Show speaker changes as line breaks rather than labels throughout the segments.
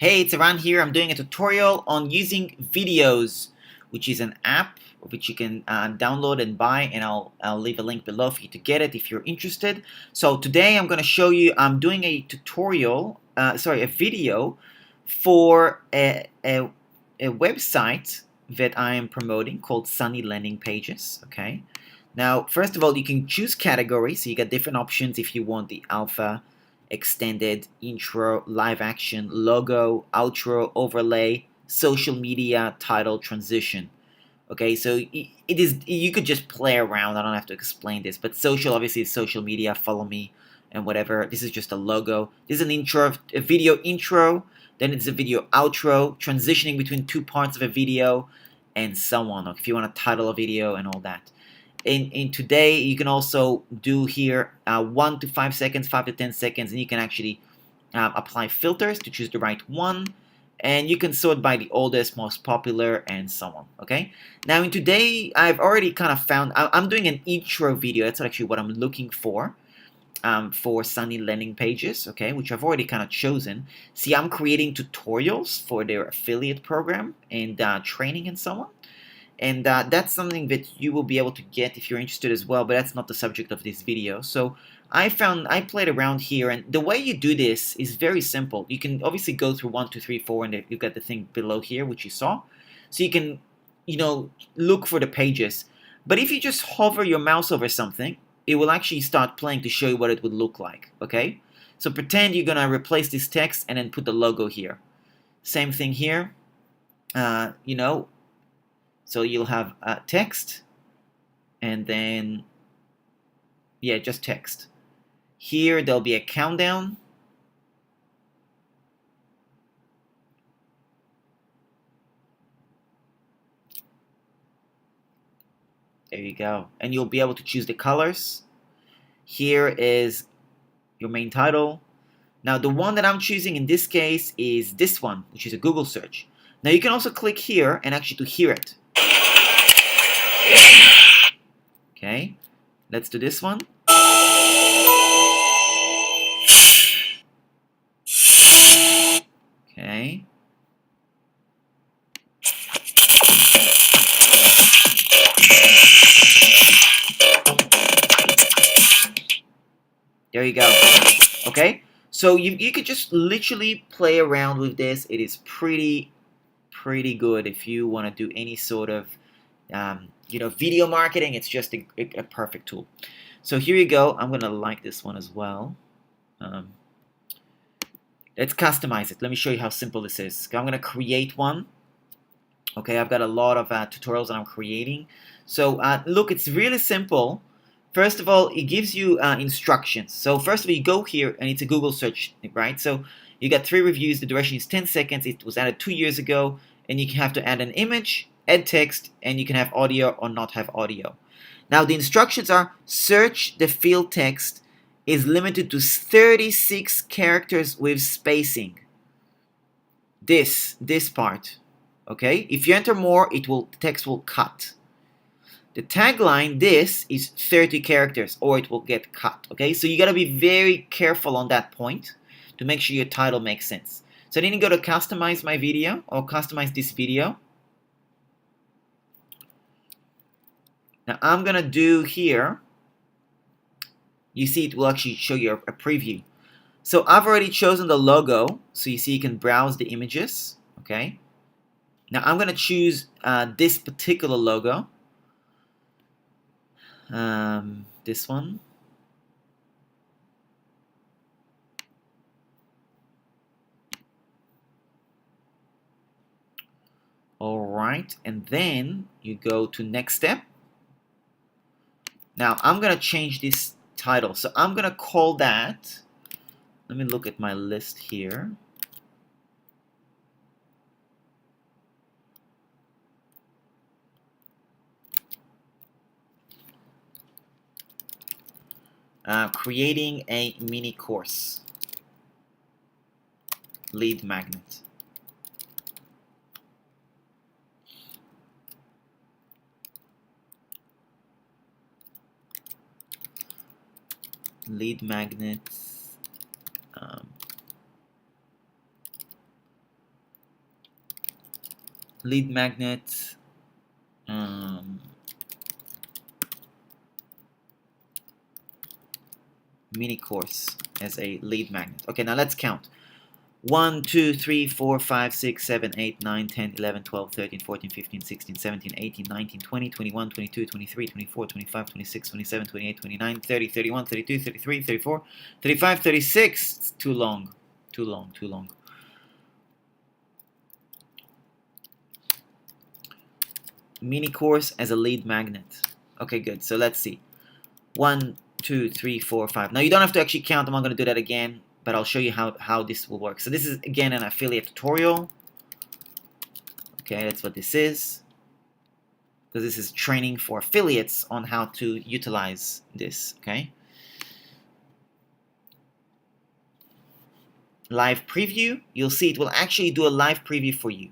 Hey, it's Iran here. I'm doing a tutorial on using Videos, which is an app which you can download and buy, and I'll leave a link below for you to get it if you're interested. So today I'm going to show you. I'm doing a tutorial, a video for a website that I am promoting called Sunny Landing Pages. Okay. Now, first of all, you can choose categories, so you got different options if you want the alpha, extended, intro, live action, logo, outro, overlay, social media, title, transition. Okay, so it is, you could just play around. I don't have to explain this, but social obviously is social media, follow me and whatever. This is just a logo. This is an intro, a video intro, then it's a video outro, transitioning between two parts of a video, and so on. Or if you want to title a video and all that. In today, you can also do here 1 to 5 seconds, 5 to 10 seconds, and you can actually apply filters to choose the right one, and you can sort by the oldest, most popular, and so on. Okay. Now in today, I've already kind of found I'm doing an intro video. That's actually what I'm looking for Sunny Landing Pages. Okay, which I've already kind of chosen. See, I'm creating tutorials for their affiliate program and training and so on. And that's something that you will be able to get if you're interested as well, but that's not the subject of this video. So I played around here, and the way you do this is very simple. You can obviously go through 1, 2, 3, 4, and you've got the thing below here, which you saw. So you can, look for the pages. But if you just hover your mouse over something, it will actually start playing to show you what it would look like, okay? So pretend you're gonna replace this text and then put the logo here. Same thing here, so you'll have text, and then, yeah, just text. Here there'll be a countdown. There you go. And you'll be able to choose the colors. Here is your main title. Now the one that I'm choosing in this case is this one, which is a Google search. Now you can also click here and actually to hear it. Okay, let's do this one. Okay. There you go. Okay, so you could just literally play around with this. It is pretty good if you want to do any sort of video marketing. It's just a perfect tool. So here you go. I'm gonna like this one as well. Let's customize it. Let me show you how simple this is. I'm gonna create one. Okay, I've got a lot of tutorials that I'm creating. So look, it's really simple. First of all, it gives you instructions. So first of all, you go here, and it's a Google search, right? So you got 3 reviews. The duration is 10 seconds. It was added 2 years ago, and you have to add an image, add text, and you can have audio or not have audio. Now the instructions are: search the field text is limited to 36 characters with spacing. This part, okay? If you enter more, the text will cut. The tagline, this is 30 characters, or it will get cut, okay? So you gotta be very careful on that point to make sure your title makes sense. So then you go to customize my video, or customize this video. Now I'm gonna do here, you see it will actually show you a preview. So I've already chosen the logo, so you see you can browse the images, okay? Now I'm gonna choose this particular logo. This one. Alright, and then you go to next step. Now I'm gonna change this title, so I'm gonna call that, let me look at my list here. Creating a mini course. Lead magnet. Lead magnets. lead magnet. Um, mini course as a lead magnet. Okay, now let's count. 1, 2, 3, 4, 5, 6, 7, 8, 9, 10, 11, 12, 13, 14, 15, 16, 17, 18, 19, 20, 21, 22, 23, 24, 25, 26, 27, 28, 29, 30, 31, 32, 33, 34, 35, 36. It's too long. Too long, too long. Mini course as a lead magnet. Okay, good. So let's see. 1, 2, 3, 4, 5. Now you don't have to actually count them. I'm going to do that again, but I'll show you how this will work. So this is, again, an affiliate tutorial. Okay, that's what this is. Because this is training for affiliates on how to utilize this, okay? Live preview, you'll see it will actually do a live preview for you.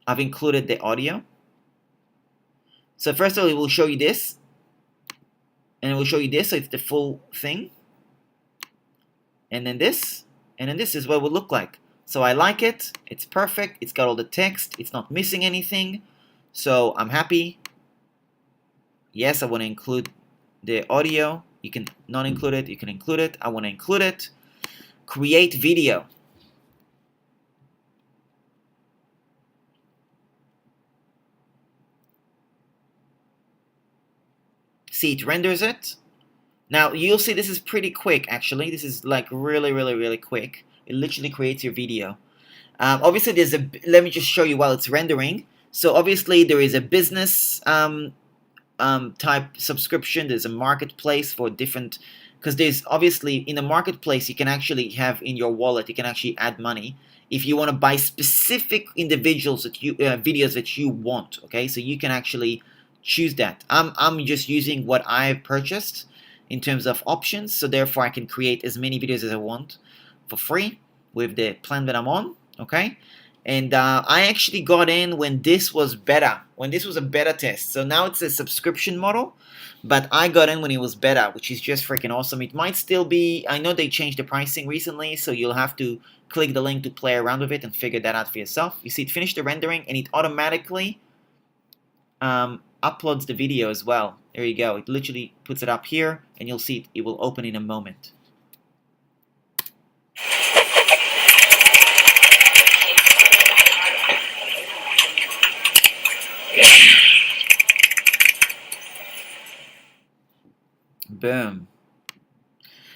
I've included the audio. So first of all, it will show you this, and it will show you this, so it's the full thing. And then this is what it will look like. So I like it, it's perfect, it's got all the text, it's not missing anything, so I'm happy. Yes, I want to include the audio. You can not include it, you can include it. I want to include it. Create video. See, it renders it. Now, you'll see this is pretty quick, actually. This is like really, really, really quick. It literally creates your video. Obviously, let me just show you while it's rendering. So obviously, there is a business type subscription. There's a marketplace for different, because there's obviously in the marketplace you can actually have in your wallet, you can actually add money if you want to buy specific individuals that you videos that you want. Okay, so you can actually choose that. I'm just using what I've purchased in terms of options, so therefore I can create as many videos as I want for free with the plan that I'm on. Okay, and I actually got in when this was beta, when this was a beta test. So now it's a subscription model, but I got in when it was beta, which is just freaking awesome. It might still be, I know they changed the pricing recently, so you'll have to click the link to play around with it and figure that out for yourself. You see it finished the rendering, and it automatically uploads the video as well. There you go. It literally puts it up here, and you'll see it will open in a moment. Boom.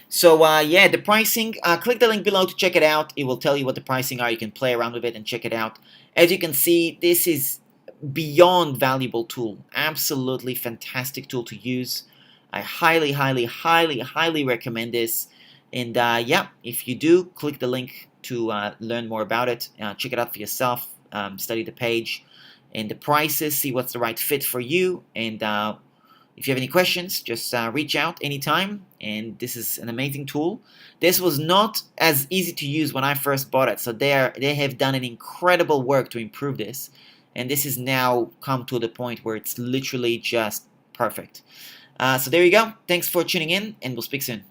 So yeah, the pricing, click the link below to check it out. It will tell you what the pricing are. You can play around with it and check it out. As you can see, this is beyond valuable tool. Absolutely fantastic tool to use. I highly, highly, highly, highly recommend this. And yeah, if you do, click the link to learn more about it. Check it out for yourself. Study the page and the prices. See what's the right fit for you. And if you have any questions, just reach out anytime. And this is an amazing tool. This was not as easy to use when I first bought it. So they have done an incredible work to improve this. And this has now come to the point where it's literally just perfect. So there you go. Thanks for tuning in, and we'll speak soon.